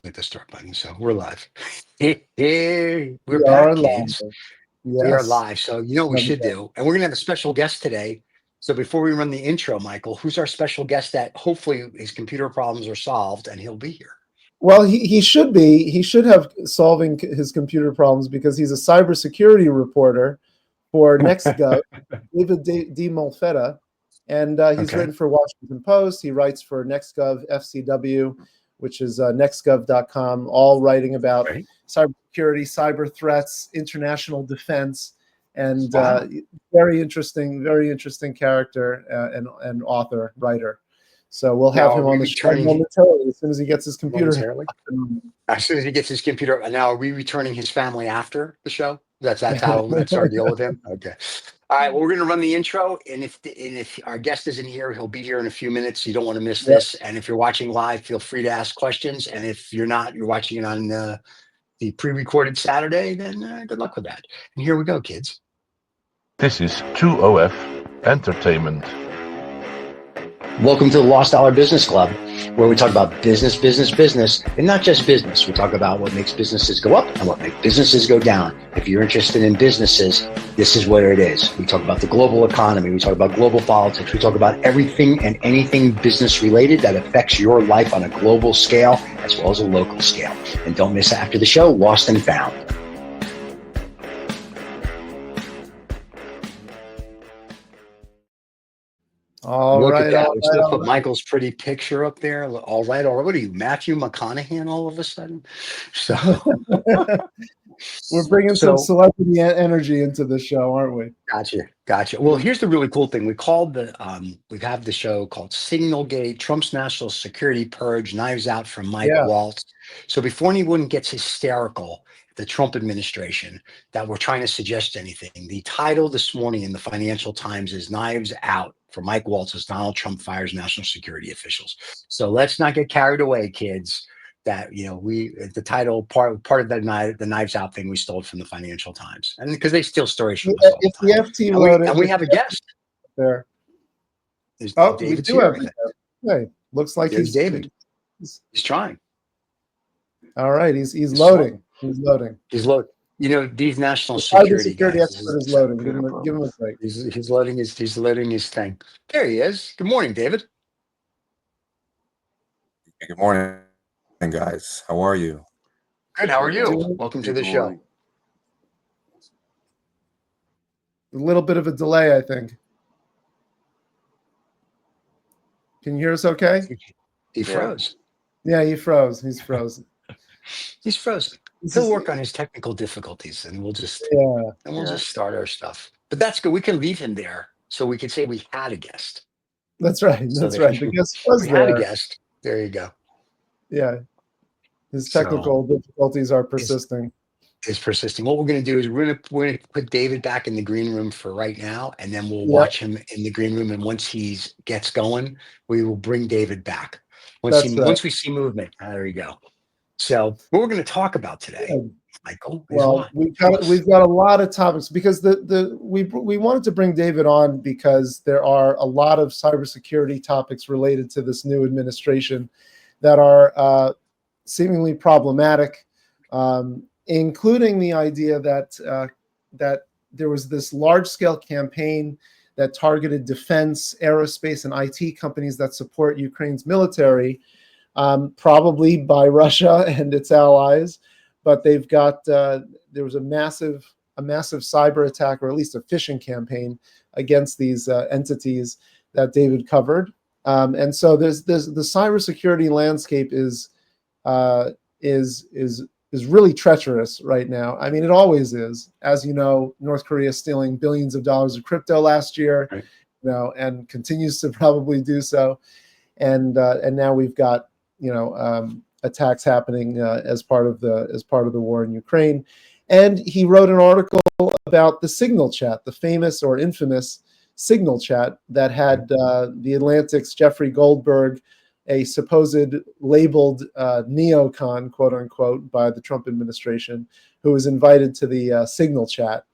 Hit the start button. So we're live. We're We back, are kids. live. We are Yes. live. So you know what we Love should that. do, and we're gonna have a special guest today. So before we run the intro, Michael, who's our special guest that hopefully his computer problems are solved and he'll be here? Well, he should be. He should have solving his computer problems because he's a cybersecurity reporter for NextGov, David DiMolfetta, and he's Okay. written for Washington Post. He writes for NextGov FCW, which is nextgov.com, all writing about Right. cybersecurity, cyber threats, international defense, and Wow. very interesting character and author, writer. So we'll Now have are him we on the show returning momentarily as soon as he gets his computer. momentarily? As soon as he gets his computer, now are we returning his family after the show? That's that's our deal with him. Okay. All right. Well, we're gonna run the intro, and if our guest isn't here, he'll be here in a few minutes. You don't want to miss Yep. this. And if you're watching live, feel free to ask questions. And if you're not, you're watching it on the pre-recorded Saturday, then good luck with that. And here we go, kids. This is 2OF Entertainment. Welcome to the Lost Dollar Business Club, where we talk about business, and not just business. We talk about what makes businesses go up and what makes businesses go down. If you're interested in businesses, this is where it is. We talk about the global economy. We talk about global politics. We talk about everything and anything business related that affects your life on a global scale as well as a local scale. And don't miss after the show, Lost and Found. Look at that. We still put Michael's pretty picture up there. All right. What are you, Matthew McConaughey all of a sudden? So We're bringing some celebrity energy into the show, aren't we? Gotcha. Well, here's the really cool thing. We have the show called SignalGate, Trump's National Security Purge, Knives Out from Mike Waltz. So before anyone gets hysterical, the Trump administration, that we're trying to suggest anything, the title this morning in the Financial Times is Knives Out for Mike Waltz as Donald Trump fires national security officials. So let's not get carried away, kids. That the title part of the Knives Out thing we stole from the Financial Times, and because they steal stories from us all the time. The FT and we have a guest there. David's we do here. have okay. Looks like There's David. He's trying. All right, he's loading. He's loading. These national security guys. Expert is loading. Give him a break. He's loading his thing. There he is. Good morning, David. Good morning, guys. How are you? Good. How are you? Welcome to the show. A little bit of a delay, I think. Can you hear us okay? He froze. Yeah, he froze. He's frozen. He's frozen. He'll work on his technical difficulties, and we'll just just start our stuff. But that's good. We can leave him there, so we can say we had a guest. That's right. That's right. The guest was there. We had a guest. There you go. Yeah. His technical difficulties are persisting. Is persisting. What we're going to do is we're going to put David back in the green room for right now, and then we'll watch him in the green room. And once he gets going, we will bring David back. Once we see movement, there you go. So what we're going to talk about today, Michael. We've got a lot of topics because we wanted to bring David on because there are a lot of cybersecurity topics related to this new administration that are seemingly problematic, including the idea that there was this large-scale campaign that targeted defense, aerospace, and IT companies that support Ukraine's military, probably by Russia and its allies. But they've got there was a massive cyber attack, or at least a phishing campaign against these entities that David covered. And so the cybersecurity landscape is really treacherous right now. I mean, it always is. As you know, North Korea stealing billions of dollars of crypto last year, right. And continues to probably do so. And now we've got attacks happening as part of the war in Ukraine. And he wrote an article about the Signal chat, the famous or infamous Signal chat that had the Atlantic's Jeffrey Goldberg, a supposed labeled neocon, quote unquote, by the Trump administration, who was invited to the Signal chat.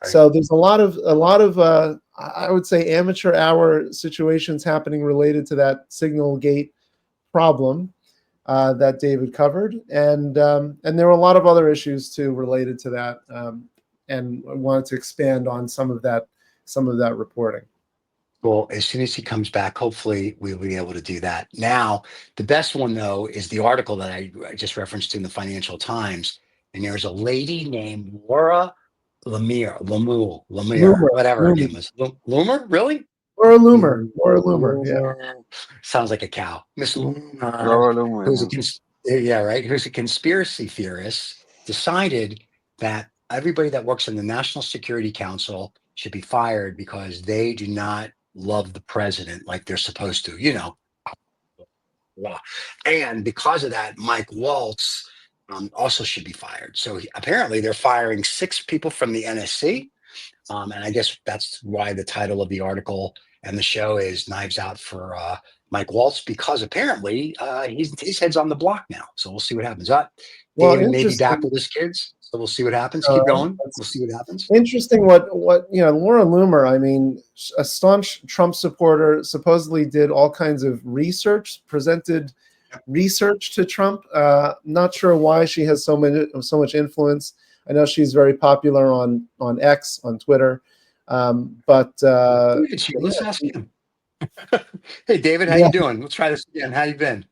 Right. So there's a lot of I would say amateur hour situations happening related to that SignalGate problem. that David covered, and there were a lot of other issues too related to that, and I wanted to expand on some of that reporting. Well, as soon as he comes back, hopefully we'll be able to do that. Now, the best one though is the article that I just referenced in the Financial Times, and there's a lady named Laura Lemire, whatever her name is. Loomer, really? Or a Loomer, yeah. Sounds like a cow. Miss Loomer, Laura Loomer, who's who's a conspiracy theorist, decided that everybody that works in the National Security Council should be fired because they do not love the president like they're supposed to, and because of that, Mike Waltz also should be fired. So apparently they're firing 6 people from the NSC. And I guess that's why the title of the article and the show is Knives Out for Mike Waltz, because apparently his head's on the block now. So we'll see what happens. David may be back with his kids. So we'll see what happens. Keep going. We'll see what happens. Interesting. What Laura Loomer, I mean, a staunch Trump supporter, supposedly did all kinds of research, presented research to Trump. Not sure why she has so much influence. I know she's very popular on X, on Twitter, but let's ask him. Hey, David, how you doing? Let's try this again. How you been?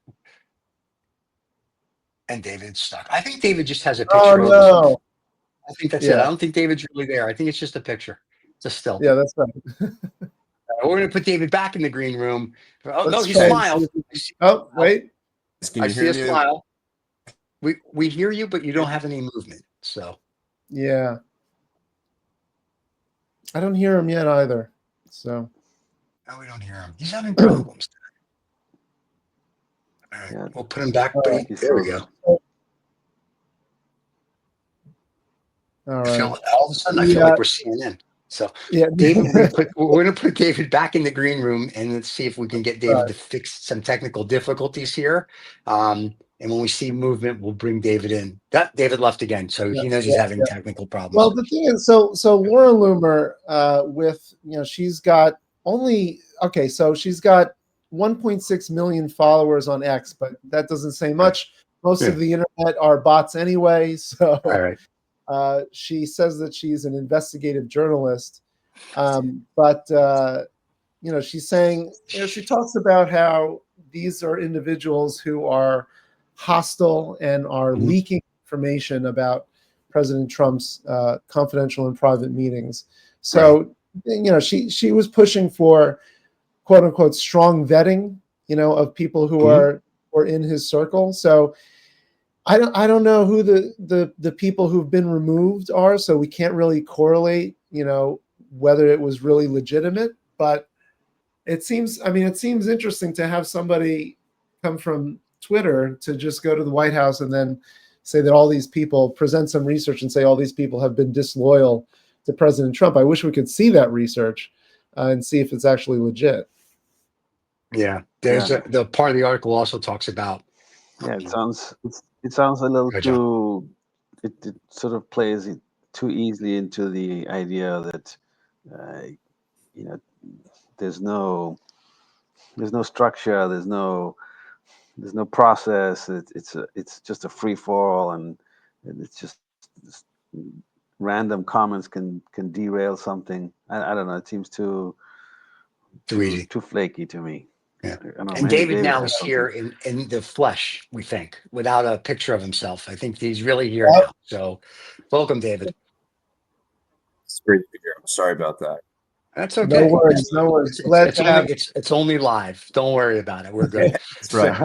And David's stuck. I think David just has a picture. No. I think that's it. I don't think David's really there. I think it's just a picture. It's a still. Yeah, that's right. We're going to put David back in the green room. Oh, no, he smiled. Oh, wait. I see a smile. We hear you, but you don't have any movement. So. Yeah. I don't hear him yet either. So. No, we don't hear him. He's having problems. All right, we'll put him back. There we go. All right. All of a sudden, I feel like we're CNN. So, David, we're going to put David back in the green room, and let's see if we can get David to fix some technical difficulties here. And when we see movement, we'll bring David in. David left again, so he knows he's having technical problems. Well, the thing is, so Laura Loomer, she's got she's got 1.6 million followers on X, but that doesn't say much. Most of the internet are bots anyway. So she says that she's an investigative journalist. But she's saying, she talks about how these are individuals who are hostile and are leaking information about President Trump's confidential and private meetings. So, she was pushing for quote unquote strong vetting, of people who are in his circle. So I don't know who the people who've been removed are. So we can't really correlate, whether it was really legitimate, but it seems interesting to have somebody come from Twitter to just go to the White House and then say that all these people, present some research and say all these people have been disloyal to President Trump. I wish we could see that research and see if it's actually legit. Yeah, there's the part of the article also talks about. Yeah, it sounds a little too. It sort of plays too easily into the idea that there's no structure, there's no process. It's just a free for all, and it's just random comments can derail something. I don't know. It seems too flaky to me. Yeah. And David now is here in the flesh, we think, without a picture of himself. I think he's really here now. So welcome, David. It's great to be here. I'm sorry about that. That's okay. No worries. It's only live. Don't worry about it. We're good. That's right.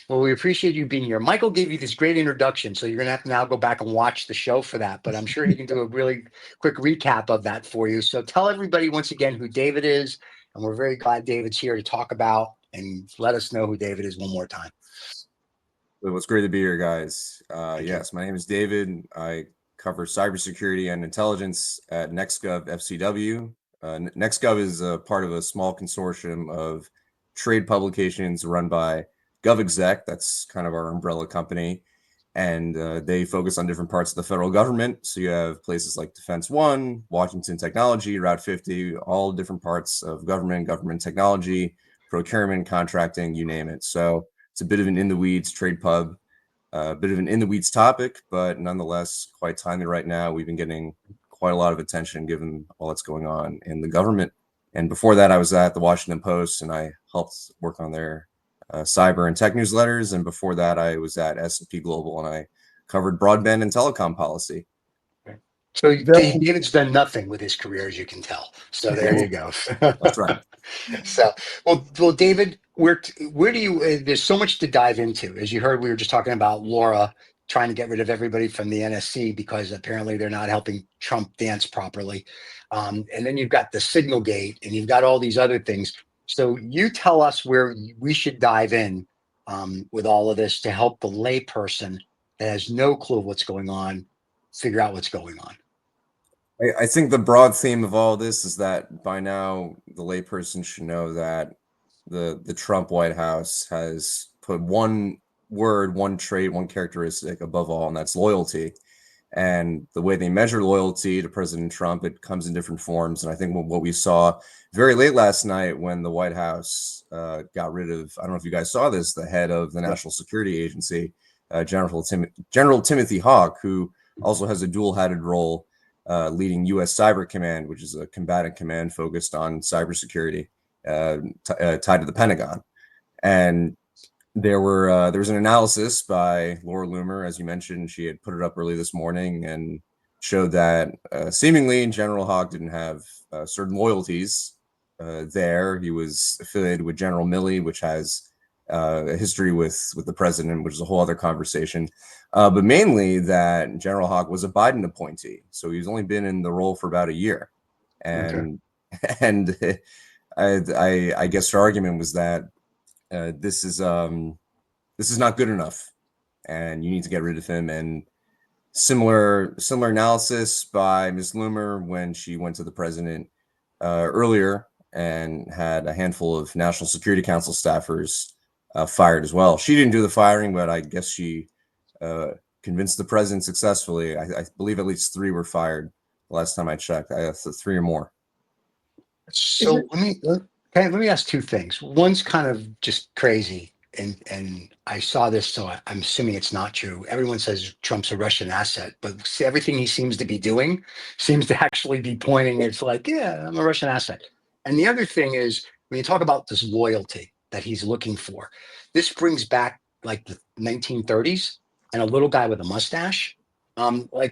Well, we appreciate you being here. Michael gave you this great introduction, so you're going to have to now go back and watch the show for that. But I'm sure he can do a really quick recap of that for you. So tell everybody once again who David is. And we're very glad David's here to talk about and let us know who David is one more time. Well, it's great to be here, guys. Yes, my name is David. I cover cybersecurity and intelligence at NextGov FCW. NextGov is a part of a small consortium of trade publications run by GovExec. That's kind of our umbrella company. And they focus on different parts of the federal government. So you have places like Defense One, Washington Technology, Route 50, all different parts of government technology, procurement, contracting, you name it. So it's a bit of an in the weeds trade pub, a bit of an in the weeds topic, but nonetheless quite timely right now. We've been getting quite a lot of attention given all that's going on in the government. And before that, I was at the Washington Post, and I helped work on their cyber and tech newsletters. And before that, I was at S&P Global, and I covered broadband and telecom policy. So David's done nothing with his career, as you can tell. So there you go. That's right. So, well, David, where do you? There's so much to dive into. As you heard, we were just talking about Laura trying to get rid of everybody from the NSC because apparently they're not helping Trump dance properly. And then you've got the SignalGate, and you've got all these other things. So you tell us where we should dive in with all of this to help the layperson that has no clue what's going on figure out what's going on. I think the broad theme of all this is that by now the layperson should know that the Trump White House has put one word, one trait, one characteristic above all, and that's loyalty. And the way they measure loyalty to President Trump, it comes in different forms. And I think what we saw very late last night when the White House got rid of, I don't know if you guys saw this, the head of the National Security Agency, General Timothy Hawk, who also has a dual-hatted role leading U.S. Cyber Command, which is a combatant command focused on cybersecurity tied to the Pentagon. And there was an analysis by Laura Loomer, as you mentioned. She had put it up early this morning and showed that seemingly General Hawk didn't have certain loyalties there. He was affiliated with General Milley, which has a history with the president, which is a whole other conversation. But mainly that General Hawk was a Biden appointee, so he's only been in the role for about a year, and I guess her argument was that this is not good enough, and you need to get rid of him. And similar analysis by Ms. Loomer when she went to the president earlier and had a handful of National Security Council staffers fired as well. She didn't do the firing, but I guess she convinced the president successfully. I believe at least 3 were fired the last time I checked. I have 3 or more. So let me ask 2 things. One's kind of just crazy, and I saw this, so I'm assuming it's not true. Everyone says Trump's a Russian asset, but see, everything he seems to be doing seems to actually be pointing. It's like, yeah, I'm a Russian asset. And the other thing is, when you talk about this loyalty that he's looking for, this brings back like the 1930s and a little guy with a mustache.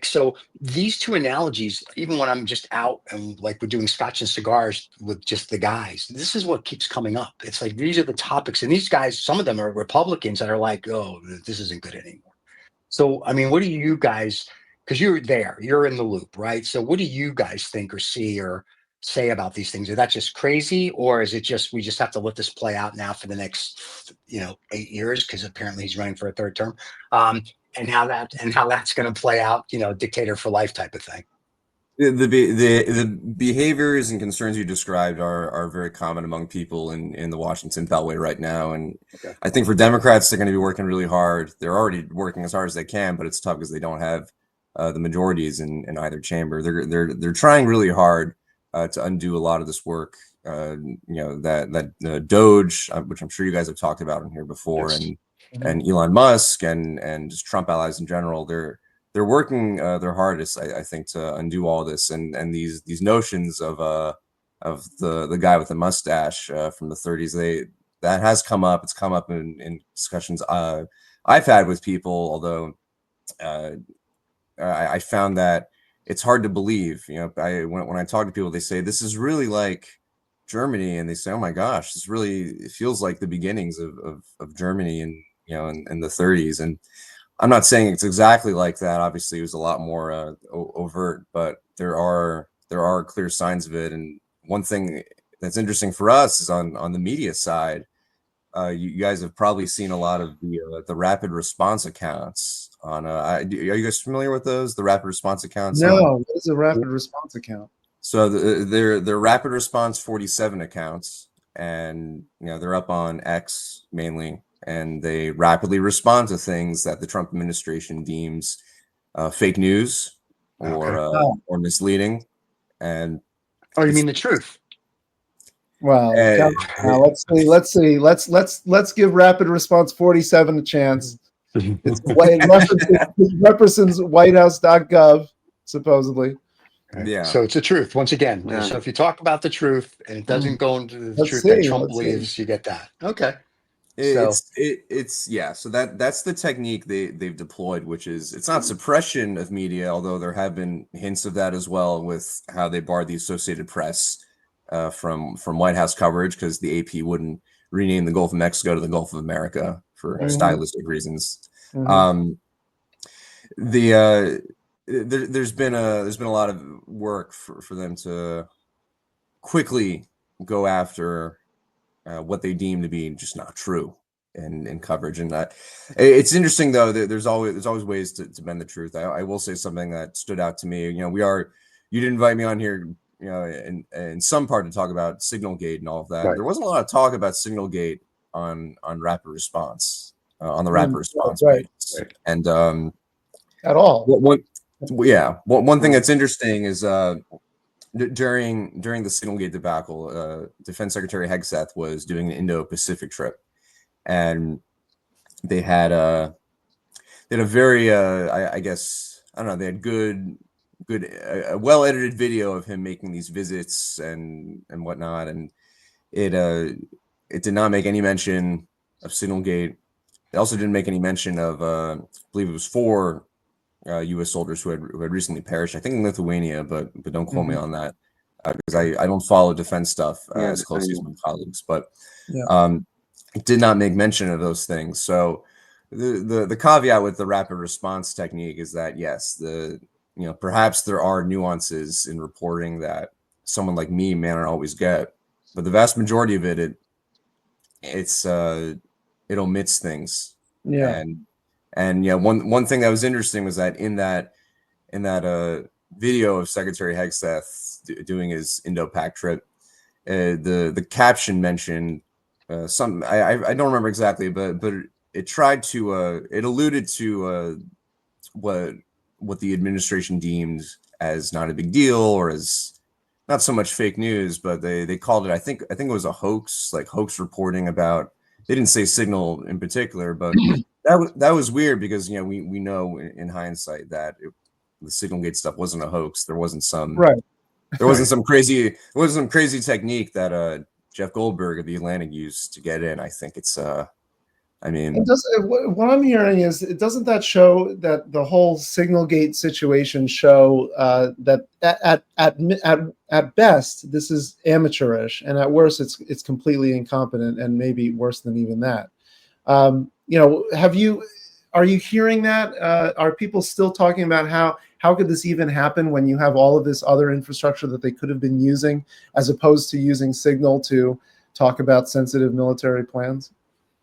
So these 2 analogies, even when I'm just out and like we're doing scotch and cigars with just the guys, this is what keeps coming up. It's like, these are the topics, and these guys, some of them are Republicans that are like, oh, this isn't good anymore. So, I mean, what do you guys, because you're there, you're in the loop, right? So what do you guys think or see or say about these things? Is that just crazy, or is it just, we just have to let this play out now for the next, 8 years? Because apparently he's running for a 3rd term. And how that's going to play out, dictator for life type of thing. The behaviors and concerns you described are very common among people in the Washington Beltway right now. And I think for Democrats, they're going to be working really hard. They're already working as hard as they can, but it's tough because they don't have the majorities in either chamber. They're trying really hard to undo a lot of this work. That Doge, which I'm sure you guys have talked about in here before, yes. And Elon Musk and just Trump allies in general, they're working their hardest, I think, to undo all this. And these notions of the guy with the mustache from the 30s, that has come up. It's come up in discussions I've had with people, although I found that it's hard to believe. When I talk to people, they say this is really like Germany, and they say, oh my gosh, it feels like the beginnings of Germany in the 30s. And I'm not saying it's exactly like that. Obviously, it was a lot more overt, but there are clear signs of it. And one thing that's interesting for us is on the media side. You guys have probably seen a lot of the rapid response accounts on. Are you guys familiar with those? The rapid response accounts? No, what is a rapid response account? So they're rapid response 47 accounts, and they're up on X mainly. And they rapidly respond to things that the Trump administration deems fake news or misleading. And you mean the truth? Well, And- now let's give rapid response 47 a chance. It's it represents whitehouse.gov, supposedly. Right? Yeah. So it's the truth. Once again, Yeah. so if you talk about the truth and it doesn't go into the Let's truth that see, Trump let's see. believes, you get that. Okay. So It's yeah. So that's the technique they've deployed, which is it's not suppression of media, although there have been hints of that as well with how they barred the Associated Press from White House coverage because the AP wouldn't rename the Gulf of Mexico to the Gulf of America for stylistic reasons. There's been a lot of work for them to quickly go after what they deem to be just not true in coverage. And it's interesting though that there's always ways to bend the truth. I will say something that stood out to me. You didn't invite me on here, in some part to talk about SignalGate and all of that. Right. There wasn't a lot of talk about SignalGate on rapid response on the rapid response right. page. And At all. one thing that's interesting is during the SignalGate debacle, Defense Secretary Hegseth was doing an Indo-Pacific trip, and they had a very I guess I don't know, they had good a well-edited video of him making these visits and whatnot, and it did not make any mention of SignalGate. It also didn't make any mention of I believe it was 4 U.S. soldiers who had recently perished, I think in Lithuania, but don't quote me on that because I don't follow defense stuff as closely as my colleagues. But it did not make mention of those things. So the caveat with the rapid response technique is that yes, perhaps there are nuances in reporting that someone like me may not always get, but the vast majority of it omits things. Yeah. And one thing that was interesting was that in that video of Secretary Hegseth doing his Indo-Pac trip, the caption mentioned some I don't remember exactly, but it tried to it alluded to what the administration deemed as not a big deal or as not so much fake news, but they called it I think it was a hoax, like hoax reporting about. They didn't say Signal in particular, but that was weird because we know in hindsight that the SignalGate stuff wasn't a hoax. There wasn't some some crazy technique that Jeff Goldberg of the Atlantic used to get in. I think it's what I'm hearing is doesn't that show that the whole SignalGate situation show that at best this is amateurish and at worst it's completely incompetent and maybe worse than even that. Are you hearing that? Are people still talking about how could this even happen when you have all of this other infrastructure that they could have been using as opposed to using Signal to talk about sensitive military plans?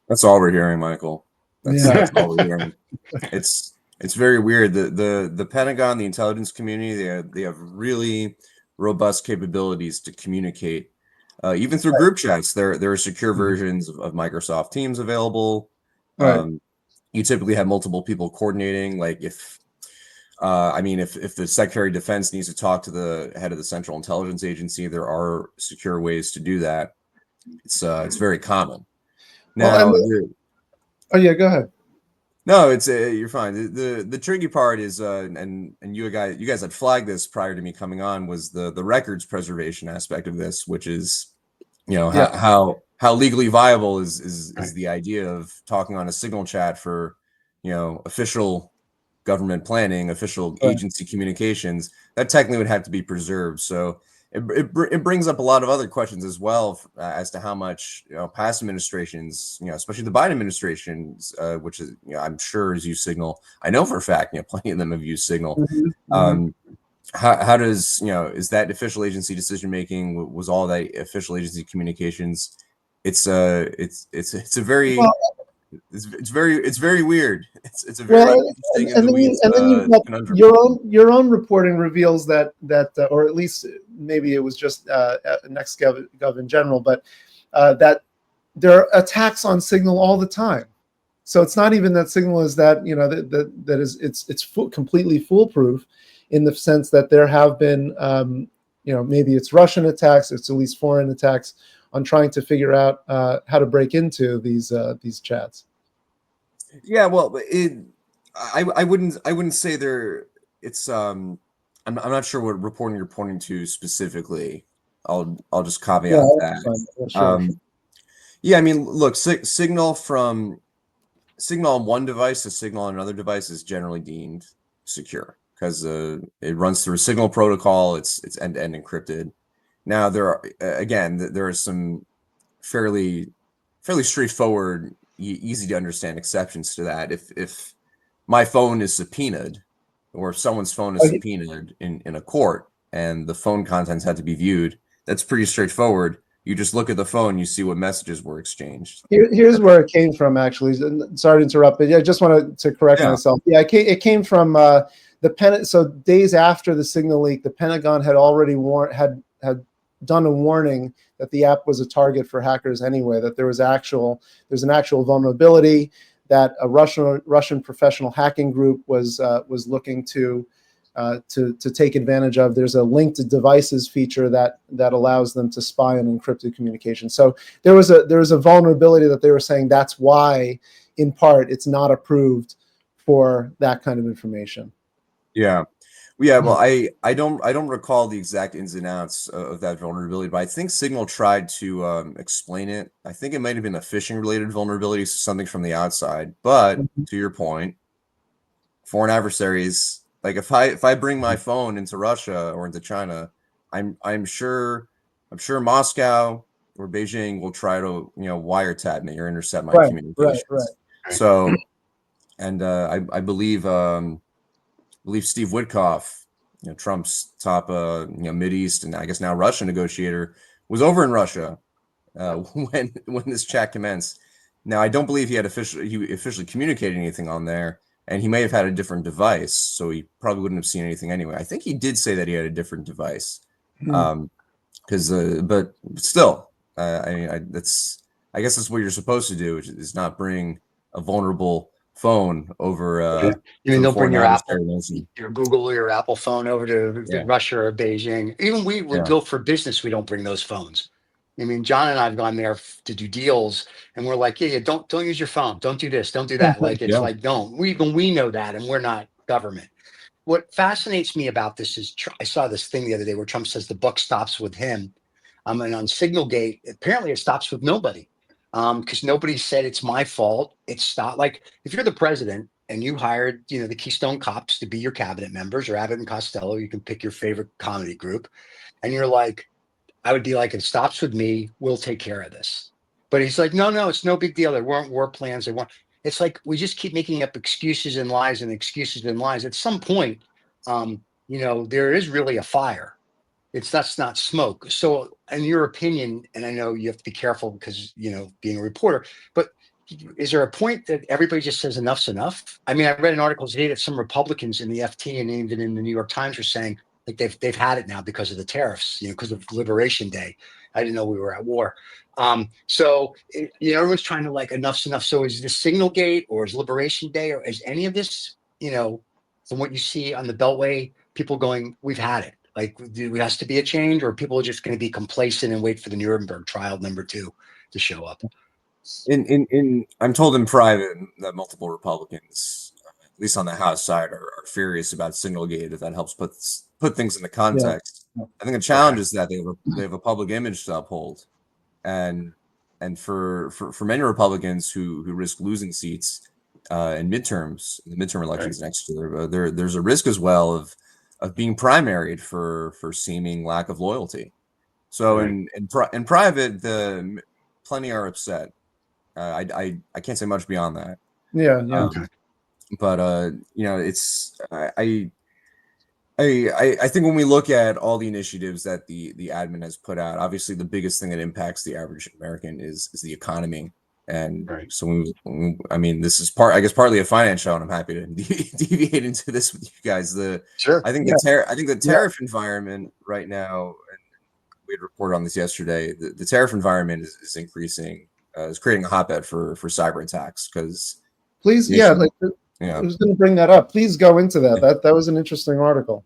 That's all we're hearing, Michael. That's all we're hearing. It's very weird. The Pentagon, the intelligence community, they have really robust capabilities to communicate, even through group chats. There are secure versions of Microsoft Teams available. You typically have multiple people coordinating. Like if the Secretary of Defense needs to talk to the head of the Central Intelligence Agency, there are secure ways to do that. It's very common. Now, go ahead. No, it's you're fine. The tricky part is, and you guys had flagged this prior to me coming on, was the records preservation aspect of this, which is, how legally viable is the idea of talking on a Signal chat for, official government planning, official agency communications. That technically would have to be preserved. So it brings up a lot of other questions as well as to how much past administrations, especially the Biden administrations, which is I'm sure has used Signal. I know for a fact plenty of them have used Signal. How does is that official agency decision making? Was all that official agency communications? It's a very it's very weird. It's a very interesting and then you've got conundrum. your own reporting reveals that or at least maybe it was just NextGov in general, but that there are attacks on Signal all the time. So it's not even that Signal is that that is it's completely foolproof in the sense that there have been maybe it's Russian attacks, it's at least foreign attacks on trying to figure out how to break into these chats. Yeah, well, I wouldn't say there. It's I'm not sure what reporting you're pointing to specifically. I'll just caveat that. Fine. Yeah, sure. Yeah, I mean, look, signal on one device to signal on another device is generally deemed secure because it runs through a signal protocol. It's end-to-end encrypted. Now there are some fairly straightforward, easy to understand exceptions to that. If my phone is subpoenaed, or if someone's phone is subpoenaed in a court, and the phone contents had to be viewed, that's pretty straightforward. You just look at the phone, you see what messages were exchanged. Here's where it came from, actually. Sorry to interrupt, but I just wanted to correct myself. Yeah, it came from so days after the signal leak, the Pentagon had already had done a warning that the app was a target for hackers anyway, that there's an actual vulnerability that a Russian professional hacking group was looking to take advantage of. There's a linked devices feature that allows them to spy on encrypted communication. So there was a vulnerability that they were saying that's why, in part, it's not approved for that kind of information. Yeah. Yeah, well, I don't recall the exact ins and outs of that vulnerability, but I think Signal tried to explain it. I think it might have been a phishing-related vulnerability, so something from the outside. But to your point, foreign adversaries, like if I bring my phone into Russia or into China, I'm sure Moscow or Beijing will try to wiretap me or intercept my communications. Right. So, and I believe Steve Witkoff, Trump's top Mideast and I guess now Russia negotiator, was over in Russia when this chat commenced. Now I don't believe he officially communicated anything on there, and he may have had a different device, so he probably wouldn't have seen anything anyway. I think he did say that he had a different device, but still, I guess that's what you're supposed to do, which is not bring a vulnerable phone over. You mean they'll bring your your Google or your Apple phone over to Russia or Beijing? Even we go for business, we don't bring those phones. I mean, John and I have gone there to do deals, and we're like, yeah, don't use your phone, don't do this, don't do that. Like it's like don't. We know that, and we're not government. What fascinates me about this is I saw this thing the other day where Trump says the buck stops with him. And on SignalGate, apparently it stops with nobody. Because nobody said it's my fault. It's not like if you're the president and you hired, the Keystone Cops to be your cabinet members, or Abbott and Costello, you can pick your favorite comedy group, and you're like, I would be like, it stops with me. We'll take care of this. But he's like, no, it's no big deal. There weren't war plans. It's like we just keep making up excuses and lies and excuses and lies. At some point, there is really a fire. That's not smoke. So in your opinion, and I know you have to be careful because, being a reporter, but is there a point that everybody just says enough's enough? I mean, I read an article today that some Republicans in the FT and even in the New York Times are saying like they've had it now because of the tariffs, because of Liberation Day. I didn't know we were at war. So everyone's trying to like enough's enough. So is this SignalGate or is Liberation Day or is any of this, from what you see on the Beltway, people going, we've had it? Like, there has to be a change, or people are just going to be complacent and wait for the Nuremberg trial #2 to show up? I'm told in private that multiple Republicans, at least on the House side, are furious about SignalGate. If that helps put things into context, I think the challenge is that they have a public image to uphold, and for many Republicans who risk losing seats in the midterm elections next year, there's a risk as well of being primaried for seeming lack of loyalty. So in private, plenty are upset. I can't say much beyond that. But it's I think when we look at all the initiatives that the admin has put out, obviously the biggest thing that impacts the average American is the economy. And so this is partly a finance show, and I'm happy to deviate into this with you guys. I think the tariff environment right now, and we had reported on this yesterday, the tariff environment is increasing, is creating a hotbed for cyber attacks. Because please, I was going to bring that up. Please go into that. That was an interesting article.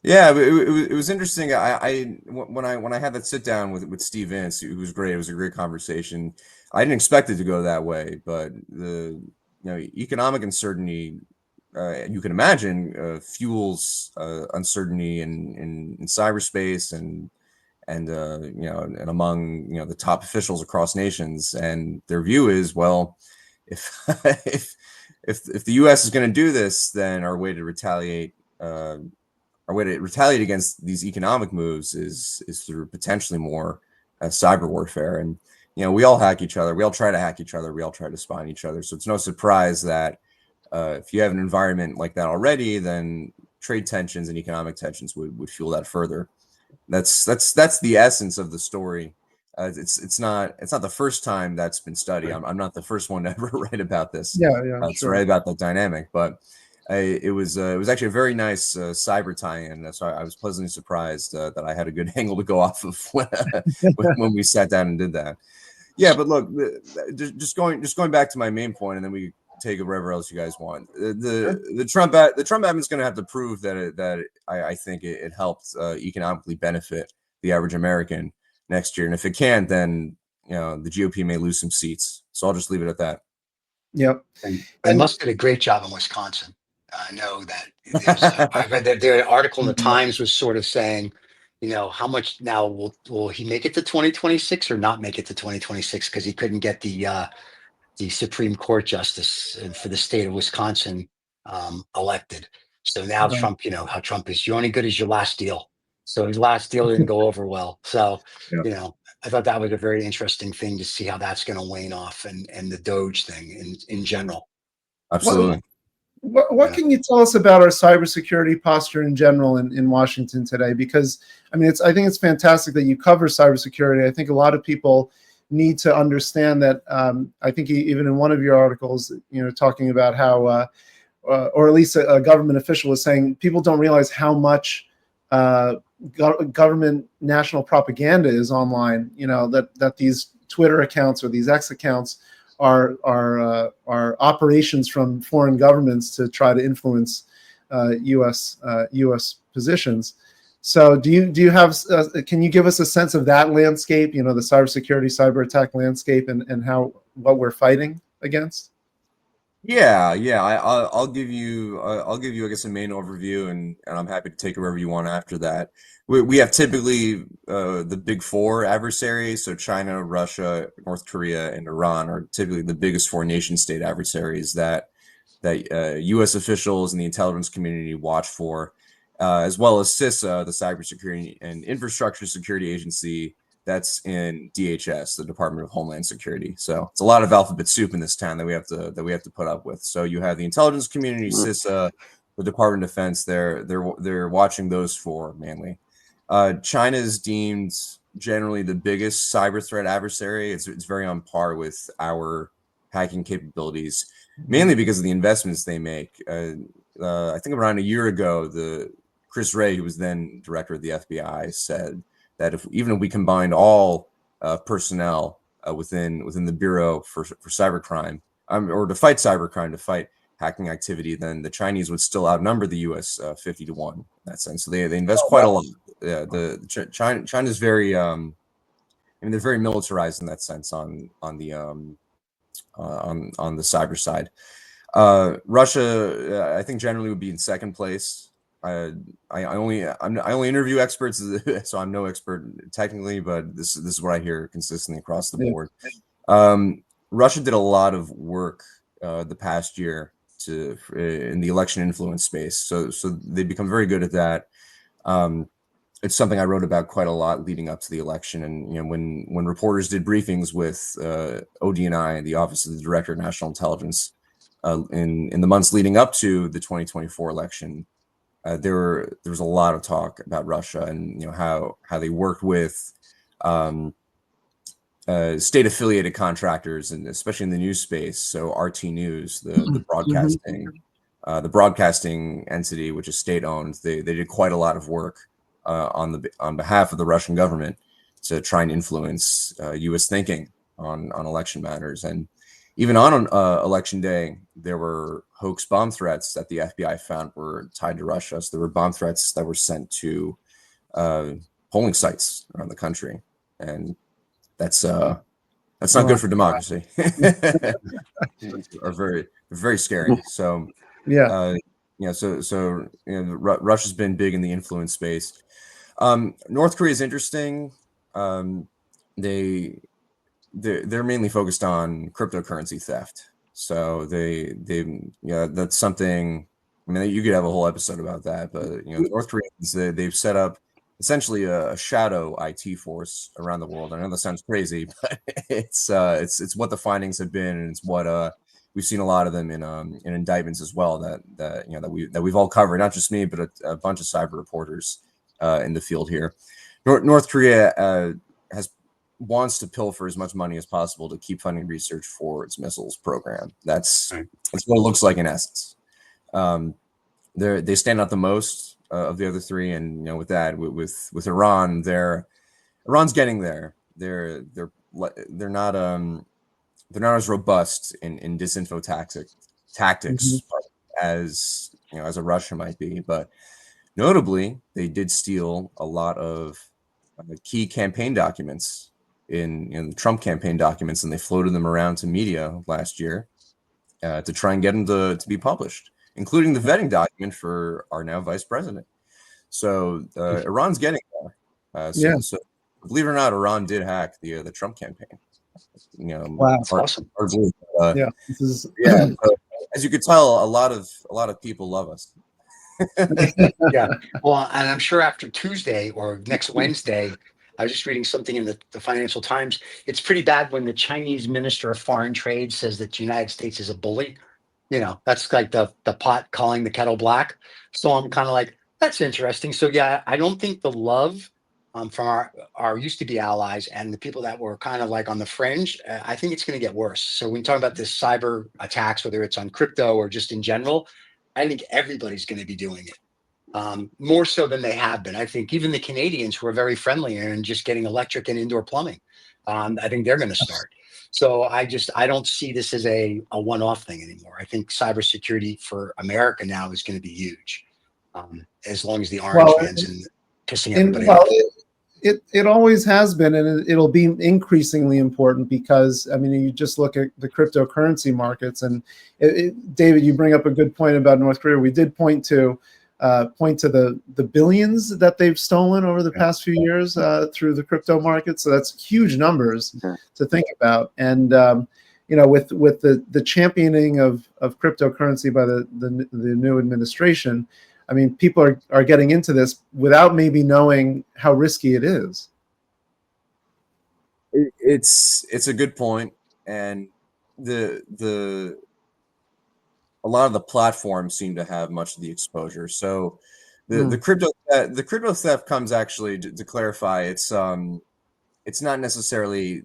Yeah, it was interesting. When I had that sit down with Steve Vance, it was great. It was a great conversation. I didn't expect it to go that way, but the economic uncertainty, you can imagine, fuels uncertainty in cyberspace and and among the top officials across nations. And their view is, well, if if the U.S. is going to do this, then our way to retaliate. Our way to retaliate against these economic moves is through potentially more cyber warfare. And we all hack each other. We all try to hack each other. We all try to spy on each other. So it's no surprise that if you have an environment like that already, then trade tensions and economic tensions would fuel that further. That's the essence of the story. It's not the first time that's been studied. I'm not the first one to ever write about this. Yeah, To sure. write about that dynamic, but it was actually a very nice cyber tie-in. So I was pleasantly surprised that I had a good angle to go off of when we sat down and did that. Yeah, but look, just going back to my main point, and then we take it wherever else you guys want. The Trump admin is going to have to prove that I think it helped economically benefit the average American next year, and if it can't, then the GOP may lose some seats. So I'll just leave it at that. Yep. And Musk did a great job in Wisconsin. I know that I read that their article in the Times was sort of saying, how much now will he make it to 2026 or not make it to 2026 because he couldn't get the Supreme Court justice for the state of Wisconsin elected. So now Trump, how Trump is, you're only good as your last deal. So his last deal didn't go over well. So, I thought that was a very interesting thing to see how that's going to wane off and the Doge thing in general. Absolutely. What can you tell us about our cybersecurity posture in general in Washington today? Because I think it's fantastic that you cover cybersecurity. I think a lot of people need to understand that. I think even in one of your articles, talking about how, or at least a government official was saying, people don't realize how much government national propaganda is online. That these Twitter accounts or these X accounts are operations from foreign governments to try to influence U.S. positions. So do you have? Can you give us a sense of that landscape? The cybersecurity, cyber attack landscape, and what we're fighting against. Yeah. I'll give you I guess a main overview, and I'm happy to take it wherever you want after that. We have typically the big four adversaries. So China, Russia, North Korea, and Iran are typically the biggest four nation state adversaries that U.S. officials and the intelligence community watch for, as well as CISA, the Cybersecurity and Infrastructure Security Agency. That's in DHS, the Department of Homeland Security. So it's a lot of alphabet soup in this town that we have to put up with. So you have the intelligence community, CISA, the Department of Defense. They're watching those four mainly. China is deemed generally the biggest cyber threat adversary. It's very on par with our hacking capabilities, mainly because of the investments they make. I think around a year ago, Chris Wray, who was then director of the FBI, said that even if we combined all personnel within the Bureau for cybercrime, or to fight cybercrime, to fight hacking activity, then the Chinese would still outnumber the U.S. 50-1 in that sense. So they invest quite a lot. Yeah, China's very they're very militarized in that sense on the cyber side. Russia, I think generally would be in second place. I only interview experts, so I'm no expert technically, but this is what I hear consistently across the board. Russia did a lot of work the past year in the election influence space, so they become very good at that. It's something I wrote about quite a lot leading up to the election, and when reporters did briefings with ODNI, the Office of the Director of National Intelligence, in the months leading up to the 2024 election. There was a lot of talk about Russia and how they worked with state affiliated contractors, and especially in the news space. So RT News, the broadcasting entity, which is state owned, they did quite a lot of work on behalf of the Russian government to try and influence U.S. thinking on election matters. And even on election day, there were hoax bomb threats that the FBI found were tied to Russia. So there were bomb threats that were sent to polling sites around the country, and that's not good for democracy. Are very scary. So Russia's been big in the influence space. North Korea is interesting. They're mainly focused on cryptocurrency theft. So that's something. I mean, you could have a whole episode about that. But the North Koreans, they've set up essentially a shadow IT force around the world. I know that sounds crazy, but it's what the findings have been, and it's what we've seen a lot of them in indictments as well. That we've all covered, not just me, but a bunch of cyber reporters in the field here. North Korea wants to pilfer as much money as possible to keep funding research for its missiles program. That's what it looks like in essence. They stand out the most of the other three, and with that, with Iran, Iran's getting there. They're not as robust in disinfo tactics as as a Russia might be, but notably, they did steal a lot of key campaign documents in the Trump campaign documents, and they floated them around to media last year to try and get them to be published, including the vetting document for our now vice president. So Iran's getting there. So believe it or not, Iran did hack the Trump campaign. Wow, that's awesome. As you could tell, a lot of people love us. Yeah. Well, and I'm sure after Tuesday or next Wednesday, I was just reading something in the Financial Times. It's pretty bad when the Chinese Minister of Foreign Trade says that the United States is a bully. That's like the pot calling the kettle black. So I'm kind of like, that's interesting. So yeah, I don't think the love from our used to be allies and the people that were kind of like on the fringe, I think it's going to get worse. So when you talk about this cyber attacks, whether it's on crypto or just in general, I think everybody's going to be doing it. More so than they have been. I think even the Canadians who are very friendly and just getting electric and indoor plumbing, I think they're going to start. So I don't see this as a one-off thing anymore. I think cybersecurity for America now is going to be huge, as long as the Orange man's and pissing everybody off. It always has been, and it'll be increasingly important because, I mean, you just look at the cryptocurrency markets, and David, you bring up a good point about North Korea. We did point to the billions that they've stolen over the past few years through the crypto market. So that's huge numbers to think about. And with the championing of cryptocurrency by the new administration, I mean, people are getting into this without maybe knowing how risky it is. It's a good point, and a lot of the platforms seem to have much of the exposure. So the crypto theft comes actually to clarify. It's not necessarily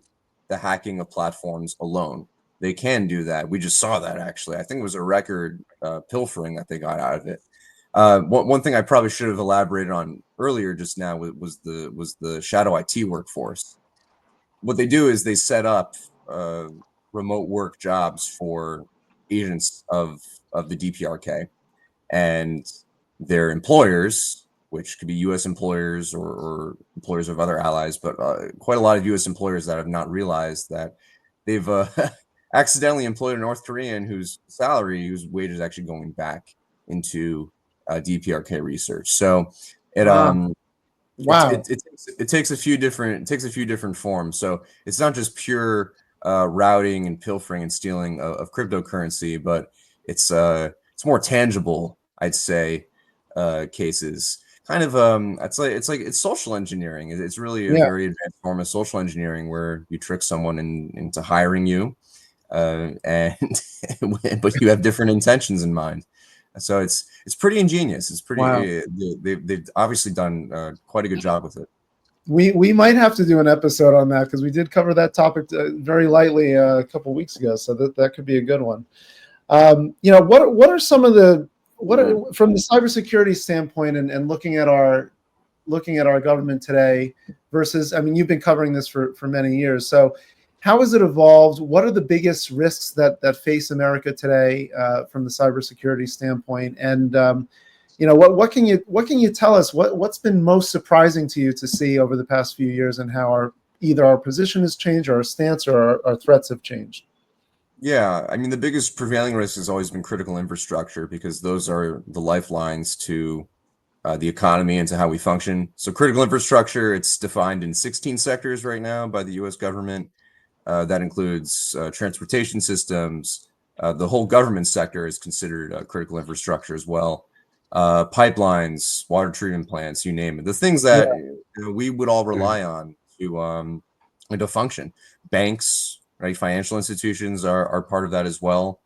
the hacking of platforms alone. They can do that. We just saw that actually. I think it was a record pilfering that they got out of it. One thing I probably should have elaborated on earlier just now was the shadow IT workforce. What they do is they set up remote work jobs for agents of the DPRK and their employers, which could be U.S. employers or employers of other allies, but quite a lot of U.S. employers that have not realized that they've accidentally employed a North Korean whose wage is actually going back into DPRK research. So it takes a few different forms. So it's not just pure routing and pilfering and stealing of cryptocurrency, but it's more tangible, I'd say, cases. Kind of it's social engineering. It's really a very advanced form of social engineering where you trick someone into hiring you, and but you have different intentions in mind. So it's pretty ingenious. It's pretty. They've obviously done quite a good job with it. We might have to do an episode on that because we did cover that topic very lightly a couple of weeks ago. So that could be a good one. What are some of the from the cybersecurity standpoint and looking at our government today versus, I mean, you've been covering this for many years. So how has it evolved? What are the biggest risks that face America today from the cybersecurity standpoint? And what can you tell us? What's been most surprising to you to see over the past few years, and how either our position has changed, or our stance, or our threats have changed? Yeah, I mean, the biggest prevailing risk has always been critical infrastructure, because those are the lifelines to the economy and to how we function. So critical infrastructure, it's defined in 16 sectors right now by the US government. That includes transportation systems. The whole government sector is considered critical infrastructure as well. Pipelines, water treatment plants, you name it. The things that we would all rely on to function. Banks, right? Financial institutions are part of that as well.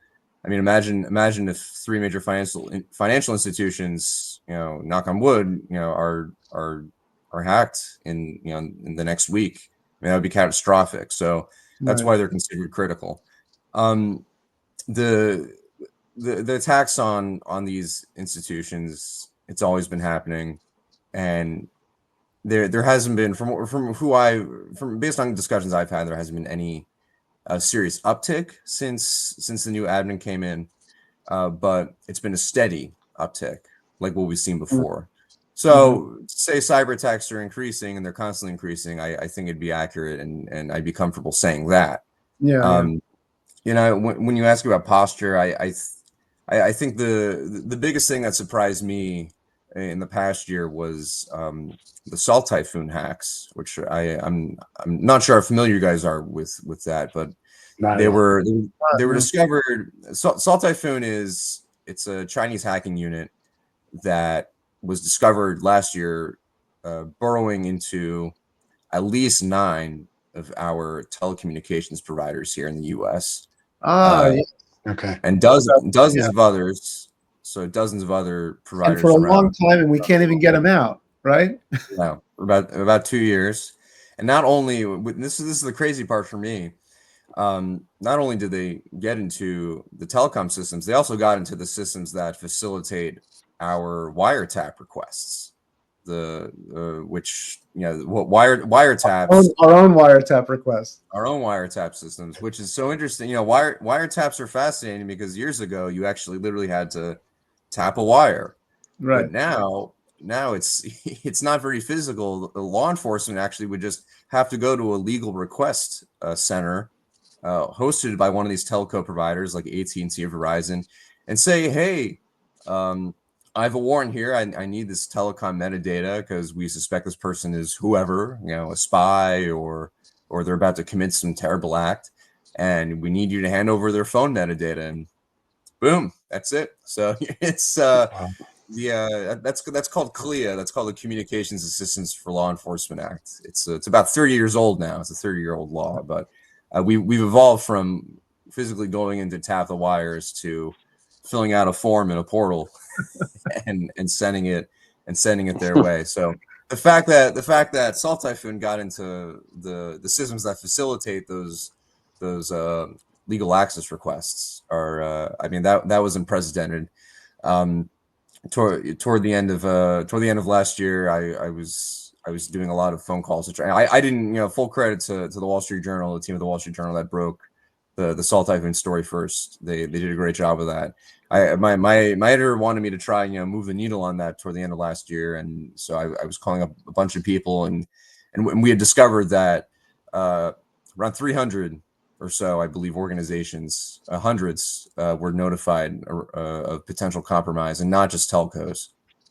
I mean, imagine if three major financial institutions, knock on wood, are hacked in the next week. I mean, that would be catastrophic. So that's why they're considered critical. The attacks on these institutions, it's always been happening, and there hasn't been, based on discussions I've had, there hasn't been any serious uptick since the new admin came in, but it's been a steady uptick, like what we've seen before. So say cyber attacks are increasing, and they're constantly increasing, I think it'd be accurate, and I'd be comfortable saying that. When you ask about posture, I think the biggest thing that surprised me in the past year was the Salt Typhoon hacks, which I'm not sure how familiar you guys are with that, but they were discovered. Salt Typhoon it's a Chinese hacking unit that was discovered last year, burrowing into at least 9 of our telecommunications providers here in the U.S. Okay. And dozens of others. So dozens of other providers, and for a long time, and we can't even get them out, right? No, about 2 years. And not only, this is the crazy part for me. Not only did they get into the telecom systems, they also got into the systems that facilitate our wiretap requests. Wiretaps, our own wiretap requests, our own wiretap systems, which is so interesting. Wiretaps are fascinating because years ago you actually literally had to tap a wire, right? But now it's not very physical. The law enforcement actually would just have to go to a legal request center hosted by one of these telco providers like AT&T or Verizon, and say, hey, I have a warrant here. I need this telecom metadata because we suspect this person is whoever, a spy, or they're about to commit some terrible act, and we need you to hand over their phone metadata. And boom, that's it. So it's that's called CLIA. That's called the Communications Assistance for Law Enforcement Act. It's about 30 years old now. It's a 30-year-old law, but we've evolved from physically going in to tap the wires to filling out a form in a portal and sending it their way. So the fact that Salt Typhoon got into the systems that facilitate those legal access requests are that was unprecedented. Toward the end of last year, I was doing a lot of phone calls. I didn't, full credit to the Wall Street Journal, the team of the Wall Street Journal that broke the Salt Typhoon story first. They did a great job of that. My editor wanted me to try move the needle on that toward the end of last year, and so I was calling up a bunch of people, and we had discovered that around 300 or so, I believe, organizations, hundreds were notified of potential compromise, and not just telcos.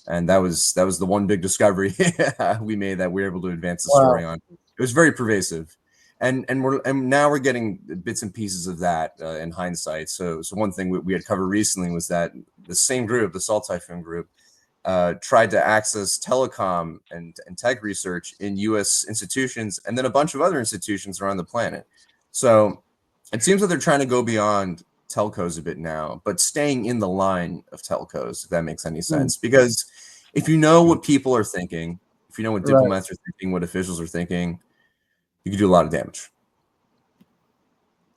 And that was the one big discovery we made that we were able to advance the story on. It was very pervasive, and now we're getting bits and pieces of that in hindsight. So one thing we had covered recently was that the same group, the Salt Typhoon group, tried to access telecom and tech research in U.S. institutions, and then a bunch of other institutions around the planet. So it seems that they're trying to go beyond telcos a bit now, but staying in the line of telcos, if that makes any sense. Because if you know what people are thinking, if you know what diplomats are thinking, what officials are thinking, you can do a lot of damage.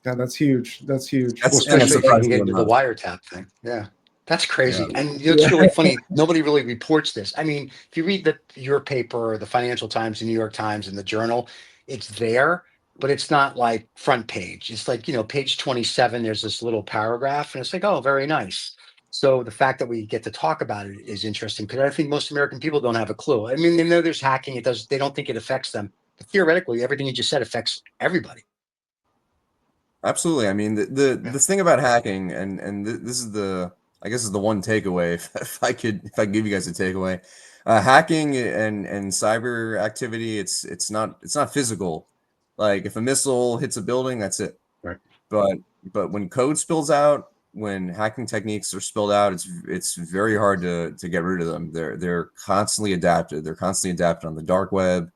Yeah, that's huge. That's huge. Especially if you get into the wiretap thing. Yeah. That's crazy. Yeah. And it's really funny. Nobody really reports this. I mean, if you read your paper or the Financial Times, the New York Times, and the Journal, it's there, but it's not like front page. It's like, page 27, there's this little paragraph and it's like, oh, very nice. So the fact that we get to talk about it is interesting because I think most American people don't have a clue. I mean, they know there's hacking. They don't think it affects them. But theoretically, everything you just said affects everybody. Absolutely. I mean, the thing about hacking, and this is I guess is the one takeaway. If I could give you guys a takeaway, hacking and cyber activity, it's not physical. Like if a missile hits a building, that's it. Right. But when code spills out, when hacking techniques are spilled out, it's very hard to get rid of them. They're constantly adapted. They're constantly adapted on the dark web,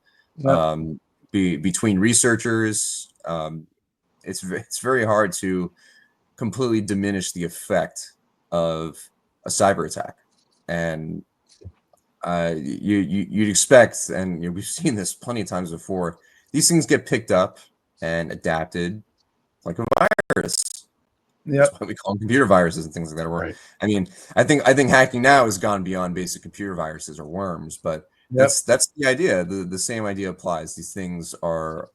between researchers. It's very hard to completely diminish the effect of a cyber attack, and you'd expect, and we've seen this plenty of times before. These things get picked up and adapted like a virus. Yeah, That's why we call them computer viruses and things like that. Or, Right. I mean, I think hacking now has gone beyond basic computer viruses or worms, but that's the idea. The same idea applies. These things are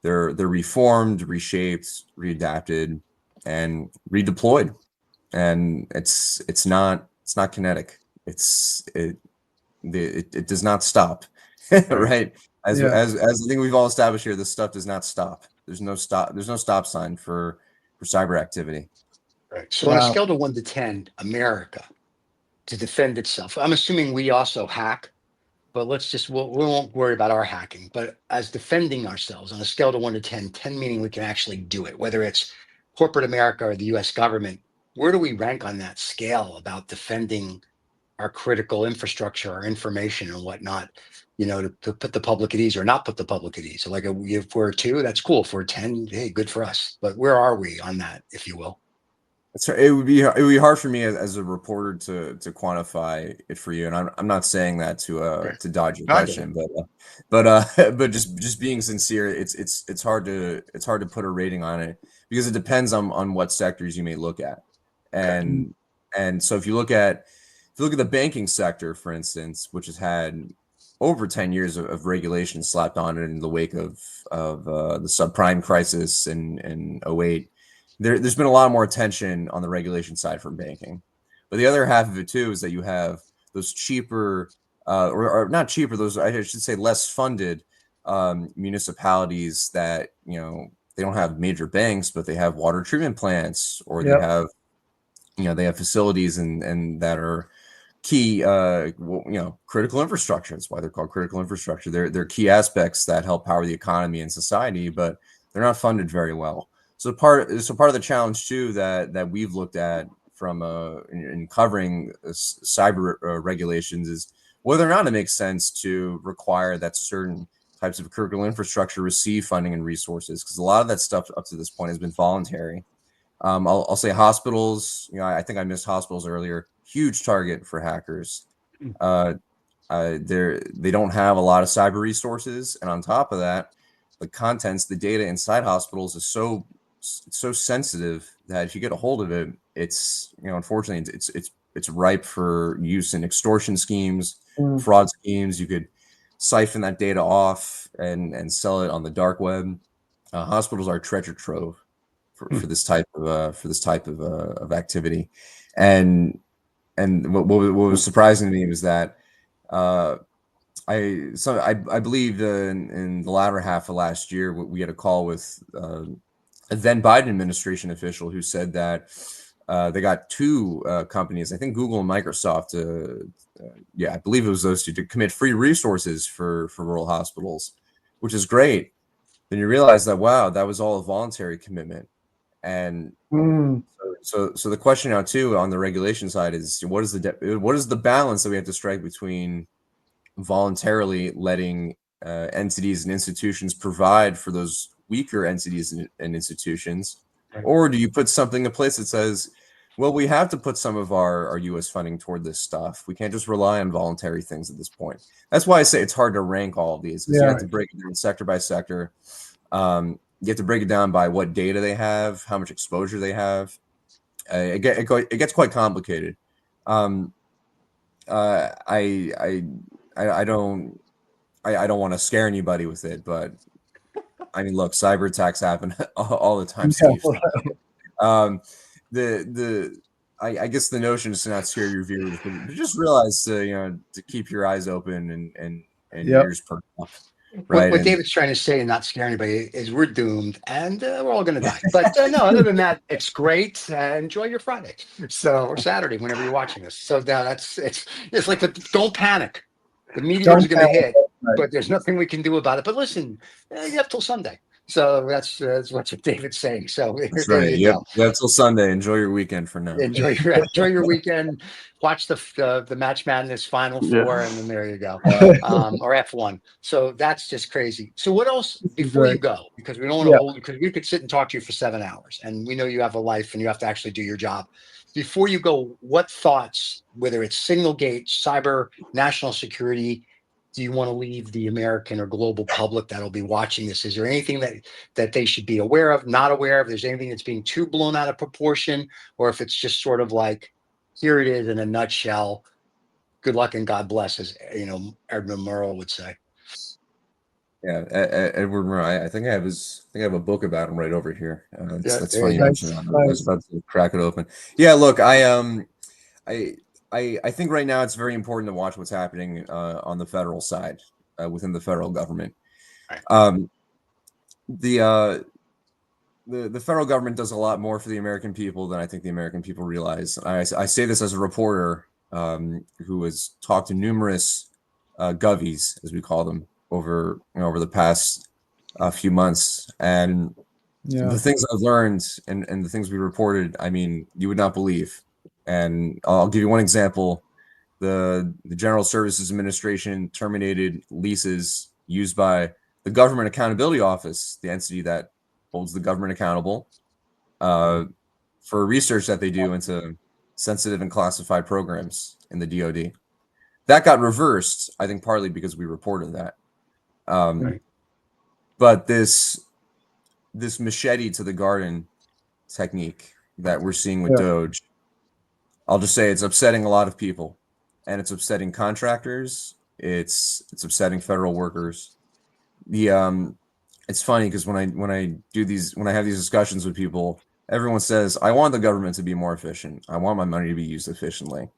they're reformed, reshaped, readapted, and redeployed, and it's not kinetic. It does not stop, right? As I think we've all established here, this stuff does not stop. There's no stop sign for cyber activity. Right. So on a scale to 1 to 10, America to defend itself, I'm assuming we also hack, but we won't worry about our hacking. But as defending ourselves on a scale to 1 to 10, 10 meaning we can actually do it, whether it's corporate America or the US government, where do we rank on that scale about defending our critical infrastructure, our information and whatnot, to put the public at ease or not put the public at ease? So like if we're a 2, that's cool. If we're a 10, hey, good for us. But where are we on that, if you will? It would be hard for me as a reporter to quantify it for you, and I'm not saying that to dodge your question, but just being sincere, it's hard to put a rating on it because it depends on what sectors you may look at, and so if you look at the banking sector, for instance, which has had over 10 years of regulation slapped on it in the wake of the subprime crisis in 08. There's been a lot more attention on the regulation side from banking, but the other half of it too is that you have those cheaper, or not cheaper, those I should say less funded municipalities that they don't have major banks, but they have water treatment plants, or they have they have facilities and that are key, critical infrastructure. That's why they're called critical infrastructure. They're key aspects that help power the economy and society, but they're not funded very well. So part of the challenge too that we've looked at from in covering cyber regulations is whether or not it makes sense to require that certain types of critical infrastructure receive funding and resources, because a lot of that stuff up to this point has been voluntary. I'll say hospitals. I think I missed hospitals earlier. Huge target for hackers. They don't have a lot of cyber resources, and on top of that, the data inside hospitals is so sensitive that if you get a hold of it, it's unfortunately it's ripe for use in extortion schemes, fraud schemes. You could siphon that data off and sell it on the dark web. Hospitals are treasure trove for this type of activity, and what was surprising to me was that I believe in the latter half of last year we had a call with a then Biden administration official who said that they got 2 companies, I think Google and Microsoft, I believe it was those 2, to commit free resources for rural hospitals, which is great. Then you realize that, wow, that was all a voluntary commitment. And so the question now too on the regulation side is what is the balance that we have to strike between voluntarily letting entities and institutions provide for those weaker entities and institutions, or do you put something in place that says, well, we have to put some of our U.S. funding toward this stuff. We can't just rely on voluntary things at this point. That's why I say it's hard to rank all of these, because you have to break it down sector by sector. You have to break it down by what data they have, how much exposure they have. It gets quite complicated. I don't want to scare anybody with it, but I mean, look, cyber attacks happen all the time, Yeah, Steve. I guess the notion is to not scare your viewers, but just realize to keep your eyes open and your ears perked up. Right. What David's trying to say and not scare anybody is we're doomed and we're all going to die. But no, other than that, it's great. Enjoy your Friday, or Saturday, whenever you're watching this. So now it's like don't panic. The meteors are going to hit, but there's nothing we can do about it. But listen, you have till Sunday. So that's what David's saying. So That's there right. you Yep. go. Yeah, till Sunday. Enjoy your weekend for now. Enjoy your weekend. Watch the Match Madness Final Four, and then there you go. Or F1. So that's just crazy. So what else before you go? Because we don't want to hold, because we could sit and talk to you for 7 hours, and we know you have a life and you have to actually do your job. Before you go, what thoughts, whether it's SignalGate, cyber, national security, do you want to leave the American or global public that'll be watching this? Is there anything that they should be aware of, not aware of? There's anything that's being too blown out of proportion, or if it's just sort of like, here it is in a nutshell. Good luck and God bless, as Edmund Murrow would say. Yeah, Edward Murrow. I think I have a book about him right over here. That's funny you mentioned that. I was about to crack it open. Yeah, look, I think right now it's very important to watch what's happening on the federal side within the federal government. Right. The federal government does a lot more for the American people than I think the American people realize. I say this as a reporter who has talked to numerous govies, as we call them, over the past few months, and the things I've learned and the things we reported, I mean, you would not believe. And I'll give you one example. The General Services Administration terminated leases used by the Government Accountability Office, the entity that holds the government accountable, for research that they do into sensitive and classified programs in the DoD. That got reversed, I think, partly because we reported that. But this machete to the garden technique that we're seeing with Doge, I'll just say it's upsetting a lot of people, and it's upsetting contractors. It's upsetting federal workers. It's funny because when I have these discussions with people, everyone says, I want the government to be more efficient. I want my money to be used efficiently.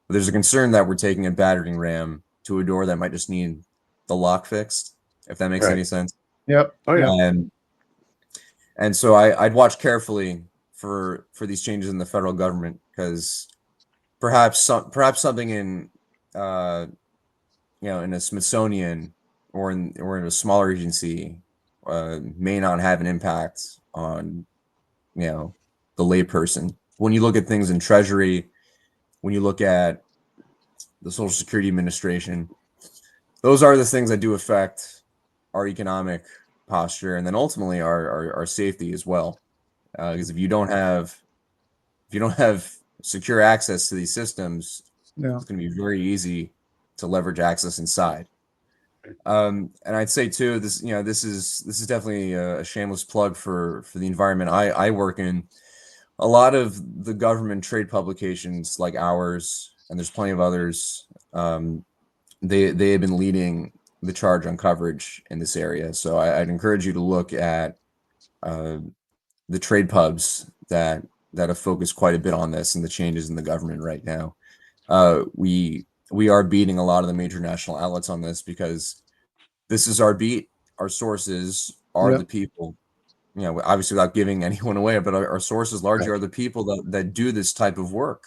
But there's a concern that we're taking a battering ram to a door that might just need the lock fixed, if that makes any sense. Yep. Oh yeah. And so I'd watch carefully for these changes in the federal government, because perhaps something in in a Smithsonian or in a smaller agency may not have an impact on the layperson. When you look at things in Treasury, when you look at the Social Security Administration, those are the things that do affect our economic posture, and then ultimately our safety as well. Because if you don't have secure access to these systems, it's going to be very easy to leverage access inside. And I'd say too, this is definitely a shameless plug for the environment I work in. A lot of the government trade publications like ours, and there's plenty of others, they have been leading the charge on coverage in this area. So I'd encourage you to look at the trade pubs that have focused quite a bit on this and the changes in the government right now. We are beating a lot of the major national outlets on this, because this is our beat. Our sources are the people, obviously without giving anyone away, but our sources largely are the people that do this type of work.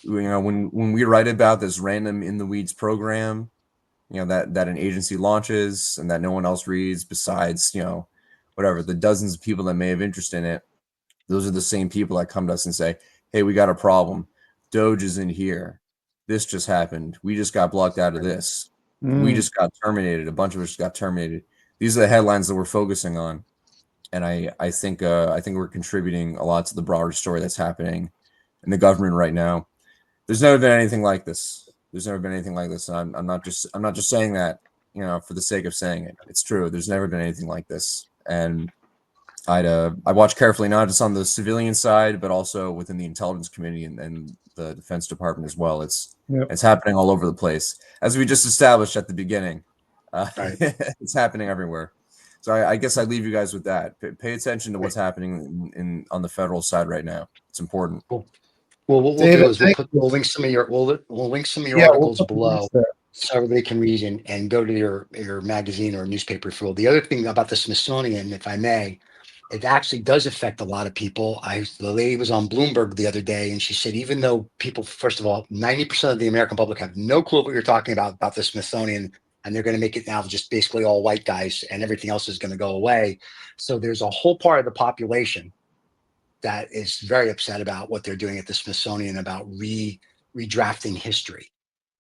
When we write about this random in the weeds program, that an agency launches and that no one else reads besides, whatever, the dozens of people that may have interest in it, those are the same people that come to us and say, hey, we got a problem. Doge is in here. This just happened. We just got blocked out of this. We just got terminated. A bunch of us got terminated. These are the headlines that we're focusing on. And I think we're contributing a lot to the broader story that's happening in the government right now. There's never been anything like this. And I'm not just saying that, for the sake of saying it. It's true. There's never been anything like this. And I watch carefully, not just on the civilian side, but also within the intelligence community and the Defense Department as well. It's happening all over the place, as we just established at the beginning. It's happening everywhere. So I guess I leave you guys with that. Pay attention to what's happening on the federal side right now. It's important. Cool. Well, what we'll David, do is we'll link some of your we'll link some of your Yeah, we'll articles put the below links there. so everybody can read and go to your magazine or newspaper if you will. The other thing about the Smithsonian, if I may, it actually does affect a lot of people. The lady was on Bloomberg the other day, and she said even though people, first of all, 90% of the American public have no clue what you're talking about the Smithsonian, and they're going to make it now just basically all white guys, and everything else is going to go away. So there's a whole part of the population that is very upset about what they're doing at the Smithsonian about redrafting history.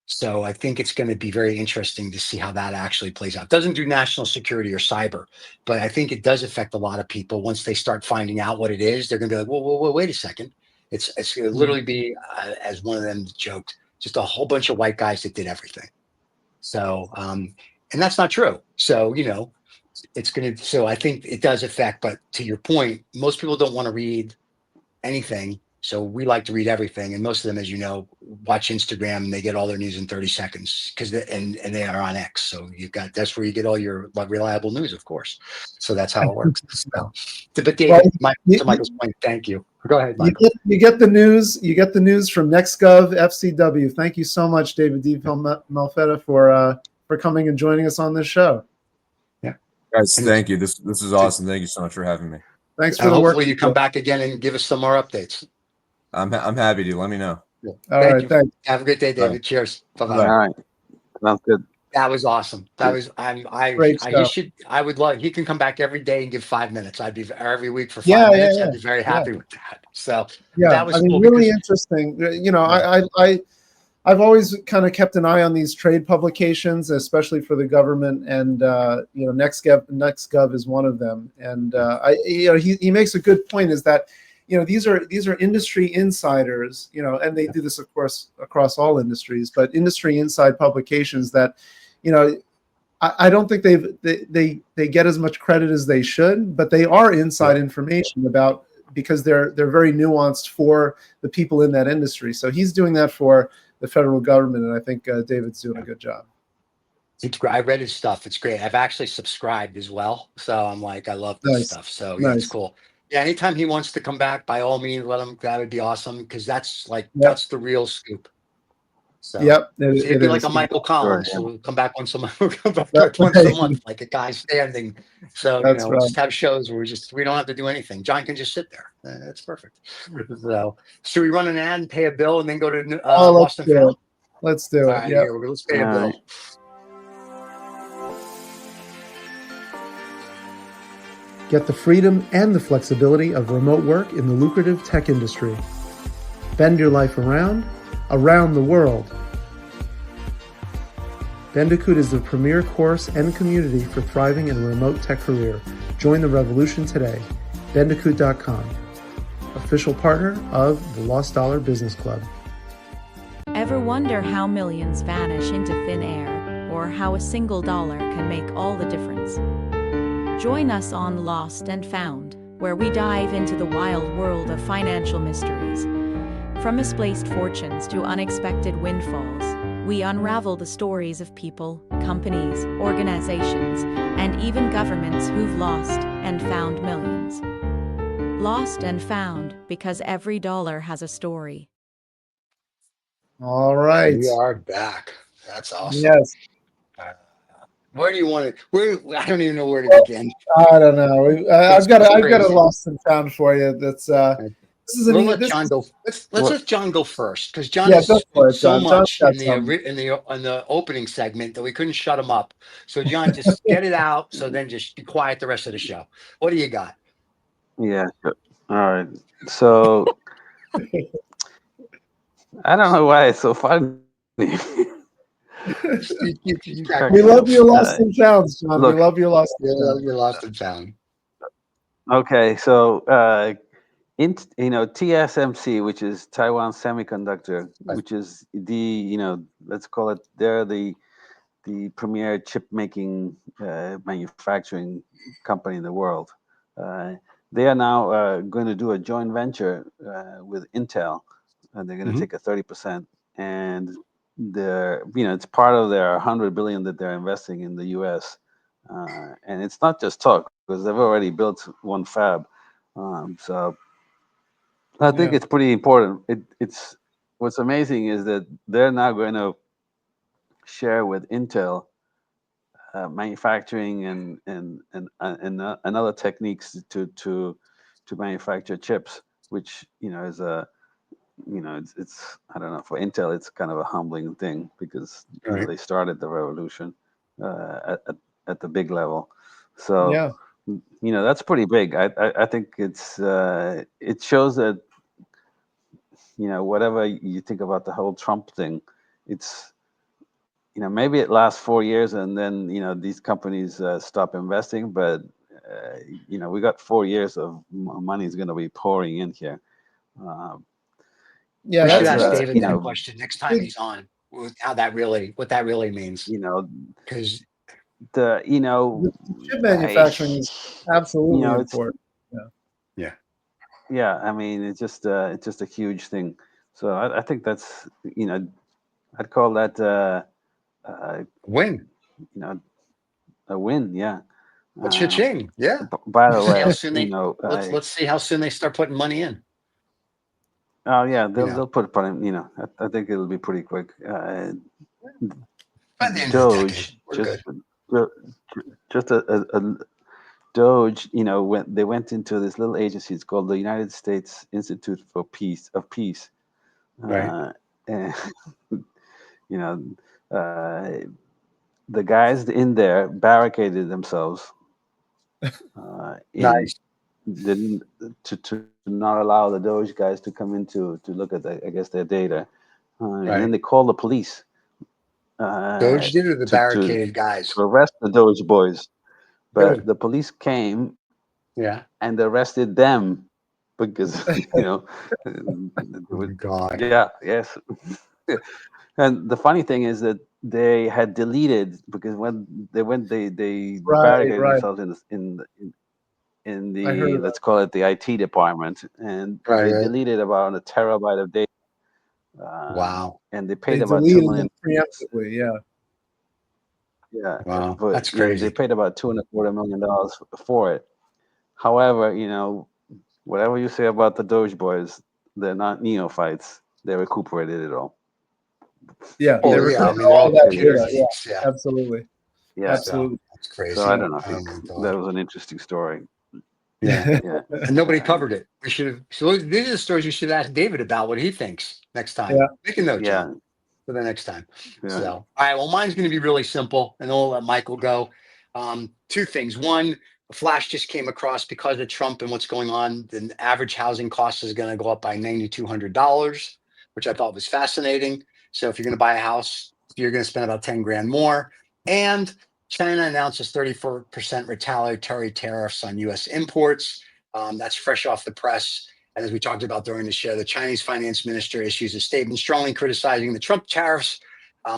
So I think it's going to be very interesting to see how that actually plays out. It doesn't do national security or cyber, but I think it does affect a lot of people. Once they start finding out what it is, they're going to be like, whoa, wait a second. It's going to literally be, as one of them joked, just a whole bunch of white guys that did everything. So, and that's not true. So, it's going to, so I think it does affect, but to your point, most people don't want to read anything. So we like to read everything. And most of them, as you know, watch Instagram and they get all their news in 30 seconds and they are on X. So that's where you get all your reliable news, of course. So that's how it works. So, but David, to Michael's point, thank you. Go ahead, Michael. You get the news. You get the news from NextGov FCW. Thank you so much, David DiMolfetta, for coming and joining us on this show. Yeah, guys, thank you. This is awesome. Thank you so much for having me. Thanks for the work. Hopefully you come back again and give us some more updates. I'm happy to. Let me know. All right, thanks. Have a good day, David. Bye. Cheers. Bye-bye. All right. Sounds good. That was awesome. That was I would love, he can come back every day and give 5 minutes. I'd be every week for 5 minutes. I'd be very happy with that. So that was cool really interesting. I've always kind of kept an eye on these trade publications, especially for the government, and NextGov is one of them. And he makes a good point, is that these are industry insiders, and they do this, of course, across all industries, but industry inside publications that, I don't think they get as much credit as they should, but they are inside information about, because they're very nuanced for the people in that industry. So he's doing that for the federal government, and I think David's doing a good job. It's great. I read his stuff. It's great. I've actually subscribed as well. So I'm like, I love this stuff. So yeah, it's cool. Yeah, anytime he wants to come back, by all means, let him. That would be awesome, because that's that's the real scoop. So it'd be like a Michael Collins. So we'll come back once a month. We'll come back once a month, like a guy standing. So we'll just have shows where we don't have to do anything. John can just sit there. That's perfect. So should we run an ad and pay a bill and then go to Boston Film? Let's do it. All right, let's pay a bill. Get the freedom and the flexibility of remote work in the lucrative tech industry. Bend your life around the world. Bandicoot is the premier course and community for thriving in a remote tech career. Join the revolution today. Bandicoot.com, official partner of the Lost Dollar Business Club. Ever wonder how millions vanish into thin air, or how a single dollar can make all the difference? Join us on Lost and Found, where we dive into the wild world of financial mysteries. From misplaced fortunes to unexpected windfalls, we unravel the stories of people, companies, organizations, and even governments who've lost and found millions. Lost and Found, because every dollar has a story. All right. We are back. That's awesome. Yes. Where do you want to? I don't even know where to begin. I don't know. I've got a lost and found for you. That's let John go. Let's let John go first, because John has so much in the opening segment that we couldn't shut him up. So John, just get it out. So then just be quiet the rest of the show. What do you got? Yeah. Sure. All right. So I don't know why it's so funny. We love your lost and found, John. We love your lost and found. Okay, so TSMC, which is Taiwan Semiconductor, which is let's call it, they're the premier chip making manufacturing company in the world. They are now going to do a joint venture with Intel, and they're going to take a 30%, and it's part of their $100 billion that they're investing in the U.S. And it's not just talk, because they've already built one fab. So I think it's pretty important. It's what's amazing is that they're now going to share with Intel manufacturing and other techniques to manufacture chips, which is a it's I don't know, for Intel it's kind of a humbling thing, because they started the revolution at the big level. So that's pretty big. I think it shows that whatever you think about the whole Trump thing, it's maybe it lasts 4 years and then these companies stop investing, but we got 4 years of money is going to be pouring in here. We should ask David that question next time he's on, what that really means. Because the chip manufacturing is absolutely important. Yeah. I mean, it's just a huge thing. So I think that's I'd call that win. A win. Yeah. Cha-ching. Yeah. By the way, let's see how soon they start putting money in. Oh yeah, they'll put it in. I think it'll be pretty quick. Doge, just a Doge. When they went into this little agency, it's called the United States Institute for Peace. Right. And the guys in there barricaded themselves. Nice. To not allow the Doge guys to come in to look at their data, and then they called the police. Doge did, or the barricaded guys to arrest the Doge boys, but the police came, and arrested them because Oh God. Yeah, yes. And the funny thing is that they had deleted, because when they barricaded themselves in the let's call it the IT department, and they deleted about a terabyte of data. Wow. And they paid about $2 million. Preemptively, yeah. Wow. But, that's crazy. They paid about $2.25 million for it. However, whatever you say about the Doge boys, they're not neophytes. They recuperated it all. Yeah, they're all that data. Yeah, absolutely. Yeah, absolutely. That's crazy. So I don't know. I think that was an interesting story. Yeah. And nobody covered it. We should have. So these are the stories you should ask David about, what he thinks next time. Yeah. Make a note, John, for the next time. So, all right. Well, mine's going to be really simple, and then we'll let Michael go. Two things. One, a flash just came across, because of Trump and what's going on, the average housing cost is going to go up by $9,200, which I thought was fascinating. So if you're going to buy a house, you're going to spend about 10 grand more. And China announces 34% retaliatory tariffs on U.S. imports. That's fresh off the press. And as we talked about during the show, the Chinese finance minister issues a statement strongly criticizing the Trump tariffs,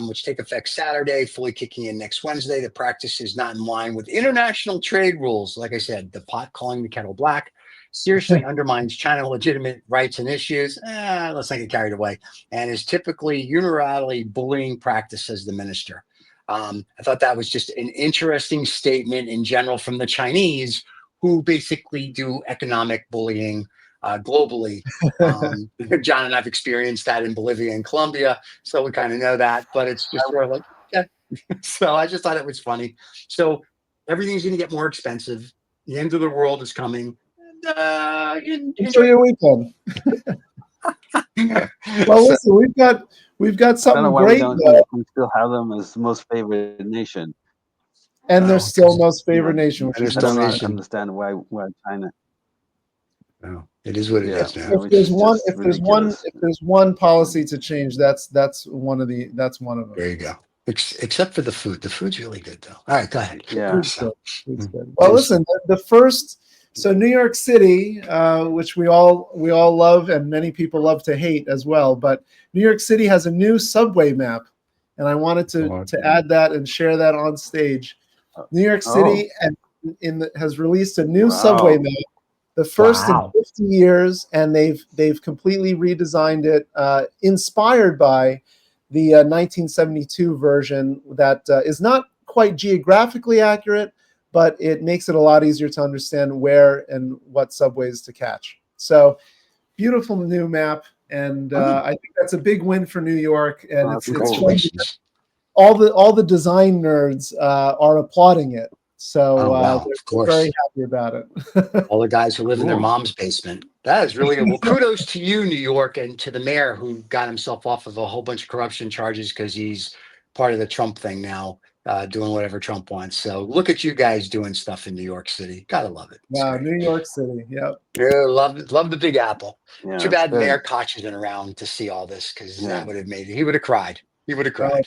which take effect Saturday, fully kicking in next Wednesday. The practice is not in line with international trade rules. Like I said, the pot calling the kettle black seriously undermines China's legitimate rights and issues. Let's not get carried away. And is typically unilaterally bullying practice, says the minister. I thought that was just an interesting statement in general from the Chinese, who basically do economic bullying globally. John and I've experienced that in Bolivia and Colombia, so we kind of know that, but it's just sort of like, so I just thought it was funny. So everything's going to get more expensive. The end of the world is coming. Enjoy your weekend. Well, listen, we've got something great. We still have them as most favored nation, and they're still most favored nation. Which is I don't understand why China. No, it is what it is now. If there's one policy to change, that's one of them. There you go. Except for the food. The food's really good, though. All right, go ahead. Yeah. It's good. Well, listen, the first. So New York City, which we all love, and many people love to hate as well, but New York City has a new subway map, and I wanted to add that and share that on stage. New York City has released a new subway map, the first in 50 years, and they've completely redesigned it, inspired by the 1972 version that is not quite geographically accurate, but it makes it a lot easier to understand where and what subways to catch. So beautiful new map. And I think that's a big win for New York. And it's Congratulations. all the design nerds are applauding it. So Wow, they're of course. very happy about it. All the guys who live in their mom's basement. That is really good. Well, kudos to you, New York, and to the mayor who got himself off of a whole bunch of corruption charges because he's part of the Trump thing now, doing whatever Trump wants. So look at you guys doing stuff in New York City. Gotta love it. Wow, New York City. Yep. Yeah, love the Big Apple. Yeah, Too bad good. Mayor Koch isn't around to see all this because that would have made it. He would have cried. He would have cried.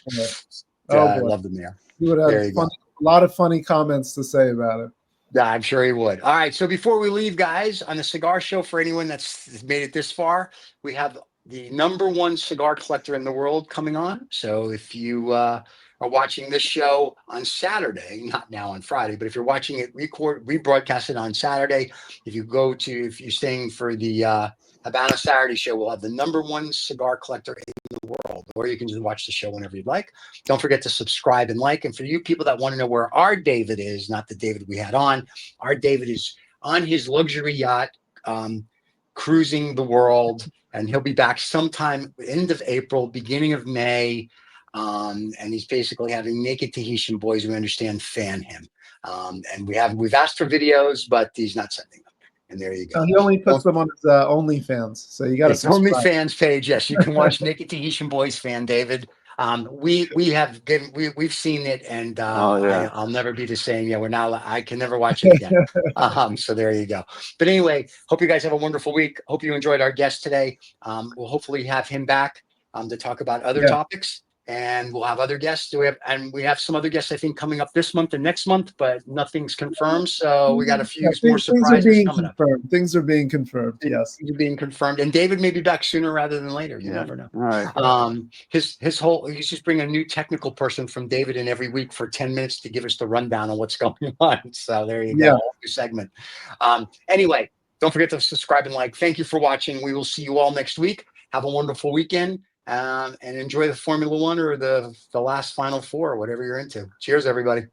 I love the mayor. You would have a lot of funny comments to say about it. Yeah, I'm sure he would. All right. So before we leave, guys, on the cigar show, for anyone that's made it this far, we have the #1 cigar collector in the world coming on. So if you are watching this show on Saturday, not now on Friday, but if you're watching it rebroadcasted on Saturday, if you're staying for the Habana Saturday show, we'll have the #1 cigar collector in the world, or you can just watch the show whenever you'd like. Don't forget to subscribe and like. And for you people that want to know where our David is, not the David we had on, our David is on his luxury yacht, cruising the world, and he'll be back sometime end of April, beginning of May. And he's basically having naked Tahitian boys who understand fan him. And we've asked for videos, but he's not sending them. And there you go. He only puts them on his OnlyFans, so you got to subscribe. OnlyFans page. Yes, you can watch Naked Tahitian Boys fan, David. We've seen it, and I'll never be the same. Yeah, I can never watch it again. So there you go. But anyway, hope you guys have a wonderful week. Hope you enjoyed our guest today. We'll hopefully have him back to talk about other topics. And we'll have other guests. We have some other guests, I think, coming up this month and next month, but nothing's confirmed. So we got a few more surprises coming up. Things are being confirmed. Yes, things are being confirmed. And David may be back sooner rather than later. You never know. All right. He's just bring a new technical person from David in every week for 10 minutes to give us the rundown on what's going on. So there you go. New segment. Anyway, don't forget to subscribe and like. Thank you for watching. We will see you all next week. Have a wonderful weekend. And enjoy the Formula One or the last Final Four, whatever you're into. Cheers, everybody.